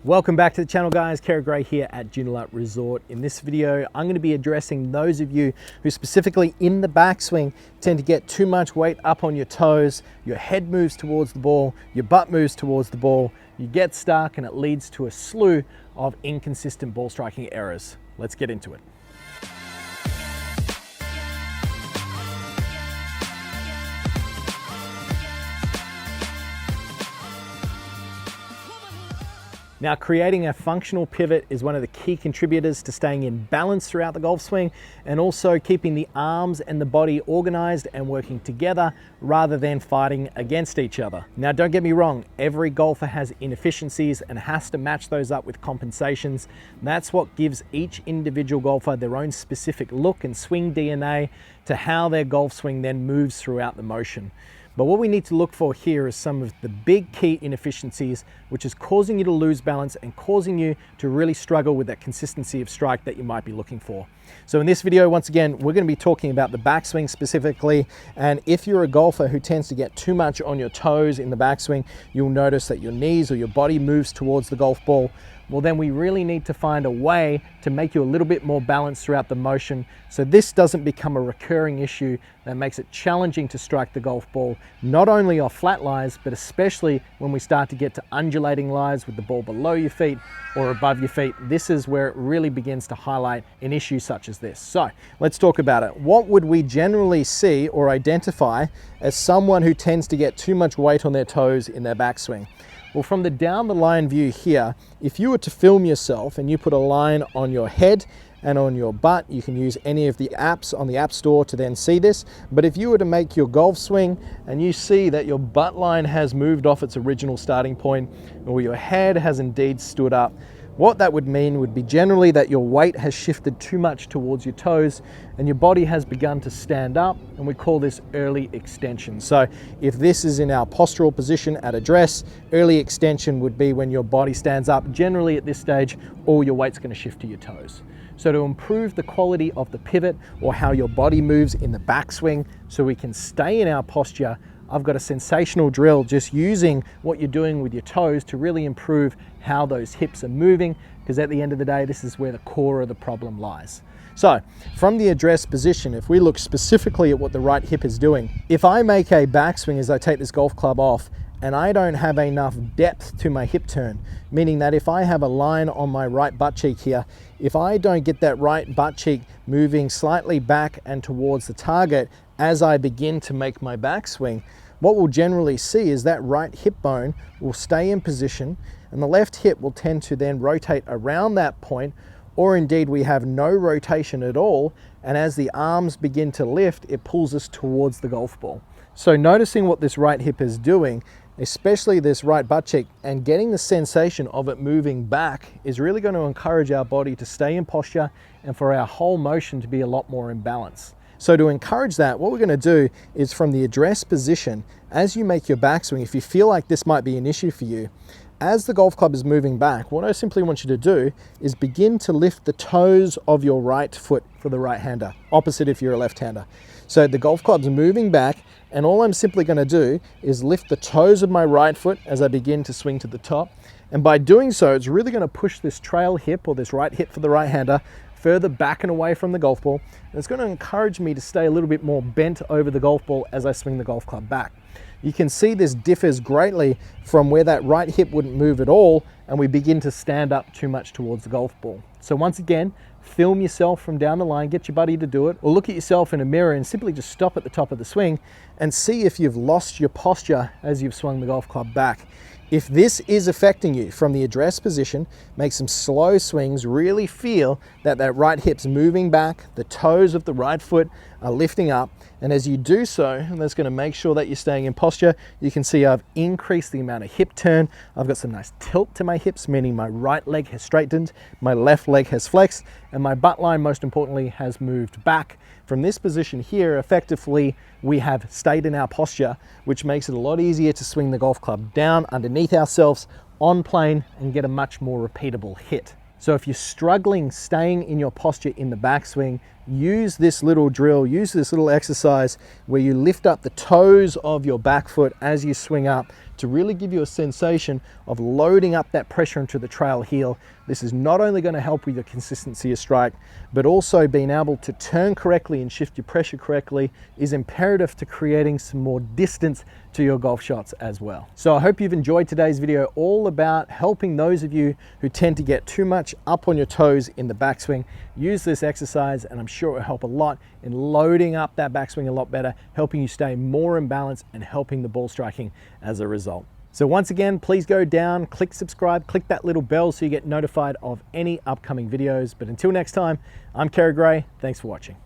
Welcome back to the channel, guys. Kerrod here at Joondalup Resort. In this video, I'm going to be addressing those of you who specifically in the backswing tend to get too much weight up on your toes, your head moves towards the ball, your butt moves towards the ball, you get stuck and it leads to a slew of inconsistent ball striking errors. Let's get into it. Now, creating a functional pivot is one of the key contributors to staying in balance throughout the golf swing and also keeping the arms and the body organized and working together rather than fighting against each other. Now, don't get me wrong, every golfer has inefficiencies and has to match those up with compensations. That's what gives each individual golfer their own specific look and swing DNA to how their golf swing then moves throughout the motion. But what we need to look for here is some of the big key inefficiencies, which is causing you to lose balance and causing you to really struggle with that consistency of strike that you might be looking for. So in this video, once again, we're going to be talking about the backswing specifically. And if you're a golfer who tends to get too much on your toes in the backswing, you'll notice that your knees or your body moves towards the golf ball. Well, then we really need to find a way to make you a little bit more balanced throughout the motion so this doesn't become a recurring issue that makes it challenging to strike the golf ball, not only off flat lies, but especially when we start to get to undulating lies with the ball below your feet or above your feet. This is where it really begins to highlight an issue such as this. So let's talk about it. What would we generally see or identify as someone who tends to get too much weight on their toes in their backswing? Well, from the down the line view here, if you were to film yourself and you put a line on your head and on your butt, you can use any of the apps on the App Store to then see this. But if you were to make your golf swing and you see that your butt line has moved off its original starting point or your head has indeed stood up, what that would mean would be generally that your weight has shifted too much towards your toes and your body has begun to stand up, and we call this early extension. So if this is in our postural position at address, early extension would be when your body stands up. Generally at this stage, all your weight's going to shift to your toes. So to improve the quality of the pivot or how your body moves in the backswing so we can stay in our posture, I've got a sensational drill just using what you're doing with your toes to really improve how those hips are moving, because at the end of the day, this is where the core of the problem lies. So from the address position, if we look specifically at what the right hip is doing, if I make a backswing as I take this golf club off and I don't have enough depth to my hip turn, meaning that if I have a line on my right butt cheek here, if I don't get that right butt cheek moving slightly back and towards the target as I begin to make my backswing, what we'll generally see is that right hip bone will stay in position and the left hip will tend to then rotate around that point, or indeed we have no rotation at all, and as the arms begin to lift, it pulls us towards the golf ball. So noticing what this right hip is doing, especially this right butt cheek, and getting the sensation of it moving back is really going to encourage our body to stay in posture and for our whole motion to be a lot more in balance. So to encourage that, what we're going to do is from the address position, as you make your backswing, if you feel like this might be an issue for you, as the golf club is moving back, what I simply want you to do is begin to lift the toes of your right foot for the right-hander, opposite if you're a left-hander. So the golf club's moving back, and all I'm simply going to do is lift the toes of my right foot as I begin to swing to the top. And by doing so, it's really going to push this trail hip or this right hip for the right-hander further back and away from the golf ball. And it's going to encourage me to stay a little bit more bent over the golf ball as I swing the golf club back. You can see this differs greatly from where that right hip wouldn't move at all and we begin to stand up too much towards the golf ball. So once again, film yourself from down the line, get your buddy to do it, or look at yourself in a mirror and simply just stop at the top of the swing and see if you've lost your posture as you've swung the golf club back. If this is affecting you from the address position, make some slow swings, really feel that that right hip's moving back, the toes of the right foot are lifting up, and as you do so, and that's going to make sure that you're staying in posture, you can see I've increased the amount of hip turn, I've got some nice tilt to my hips, meaning my right leg has straightened, my left leg has flexed, and my butt line, most importantly, has moved back. From this position here, effectively, we have stayed in our posture, which makes it a lot easier to swing the golf club down underneath ourselves on plane and get a much more repeatable hit. So if you're struggling staying in your posture in the backswing, use this little drill, use this little exercise where you lift up the toes of your back foot as you swing up to really give you a sensation of loading up that pressure into the trail heel. This is not only going to help with your consistency of strike, but also being able to turn correctly and shift your pressure correctly is imperative to creating some more distance to your golf shots as well. So I hope you've enjoyed today's video, all about helping those of you who tend to get too much up on your toes in the backswing. Use this exercise and I'm sure it will help a lot in loading up that backswing a lot better, helping you stay more in balance and helping the ball striking as a result. So once again, please go down, click subscribe, click that little bell so you get notified of any upcoming videos. But until next time, I'm Kerrod. Thanks for watching.